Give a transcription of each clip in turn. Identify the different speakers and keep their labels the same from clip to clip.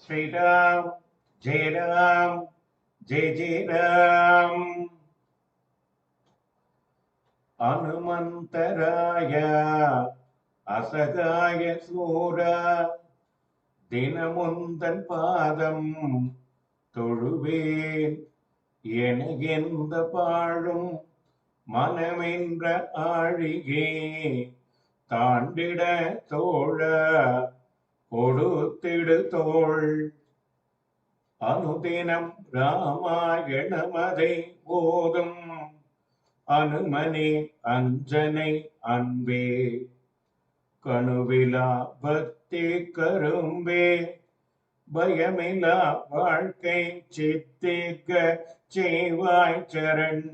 Speaker 1: श्रीराम जय राम जय जय राम हनुमंतराय असगाय सूरा தினமுந்தன் பாதம் தொழுவேன் எனகெந்த பாழும் மனமென்ற ஆழிகே தாண்டிட தோழ கொடுத்திடு தோள் அனுதினம் ராமாயணமதை போதும் அனுமனே அஞ்சனை அன்பே கணுவிலா பக்தி கரும்பே பயமிலா வாழ்க்கை சித்திக்க செய்வாய் சரண்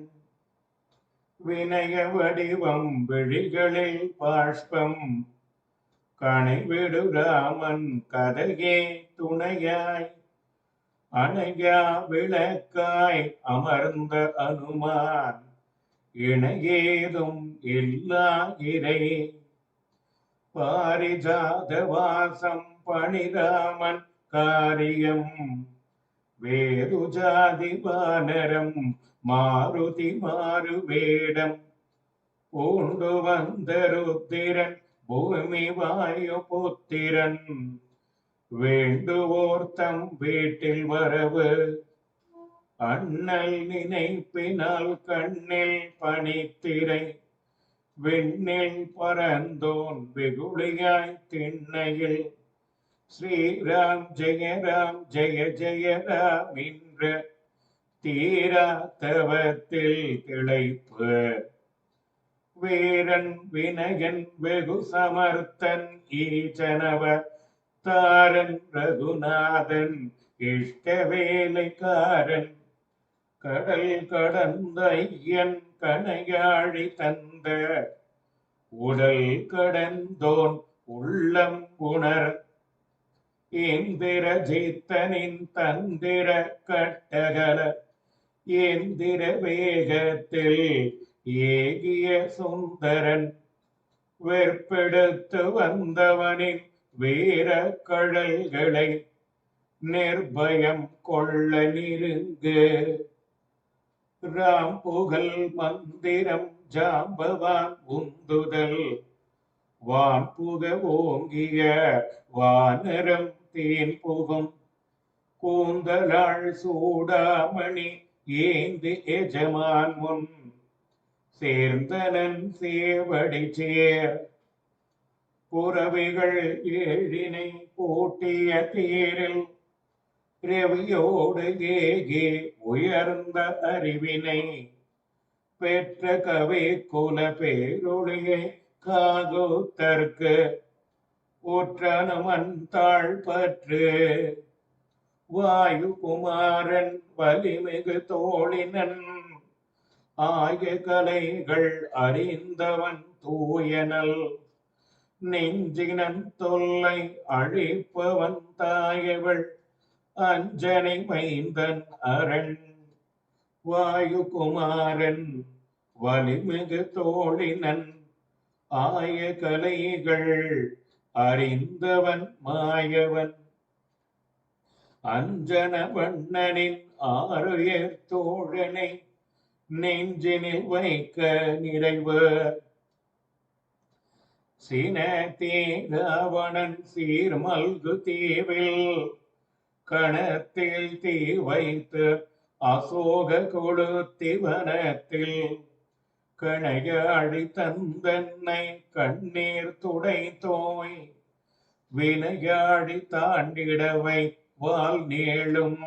Speaker 1: வினய வடிவம் விழிகளில் பாஷ்பம் கணைவிடு ராமன் கதையே துணையாய் அணையா விளக்காய் அமர்ந்த அனுமான் இணையேதும் இல்லா இறை பாரிஜாத வாசம் பணிராமன் காரியம் வேறு ஜாதி வானரம் மாருதி மாறு வேடம் பூண்டு வந்த ருத்திரன் பூமி வாயு புத்திரன் வேண்டுவோர் தம் வீட்டில் வரவு அண்ணல் நினைப்பினால் கண்ணில் பனித்திரை விண்ணில் பரந்தோன் வெகுளியாய் திண்ணையில் ஸ்ரீராம் ஜெய ஜெய ராம் என்ற தீரா தவத்தில் திளைப்பு வீரன் வினயன் வெகு சமர்த்தன் ஈசனவ தாரன் ரகுநாதன் இஷ்டவேலைக்காரன் கடல் கடந்த ஐயன் கணையாழி தந்த உடல் கடந்தோன் உள்ளம் உணர் இந்திரஜித்தனின் தந்திர கட்டகல இந்திர வேகத்தில் ஏகிய சுந்தரன் வெற்பெடுத்து வந்தவனின் வீர கழல்களை நிர்பயம் கொள்ள நெருங்கு ராம் புகழ் மந்திரம் ஜாம்பவான் உந்துதல் வான் புக ஓங்கிய வானரம் தேன் புகும் கூந்தலாள் சூடாமணி ஏந்தி எஜமான் முன் சேர்ந்தனன் சேவடி சேர் புறவிகள் ஏழினை பூட்டிய தேரில் ரவியோடு ஏகே உயர்ந்த அறிவினை பெற்ற கவி குல பேரொழியை காகுத்தற்கு உற்றனுமன் தாழ் பற்று வாயு குமாரன் வலிமிகு தோழினன் ஆய கலைகள் அறிந்தவன் தூயனல் நெஞ்சினன் தொல்லை அழிப்பவன் தாயவள் அஞ்சனை மைந்தன் அரண் வாயு குமாரன் வலிமிகு தோழினன் ஆய கலைகள் அறிந்தவன் மாயவன் அஞ்சன வண்ணனின் ஆறுயர் தோழனை நெஞ்சினில் வைக்க நிறைவு சினத்தே ராவணன் சீர்மல்கு தீவில் கணத்தில் தீ வைத்து அசோக கொளுத்தி வனத்தில் கணையாடி தந்தன்னை கண்ணீர் துடை தோய் வினையாடி தாண்டிடவை வால் நீளும்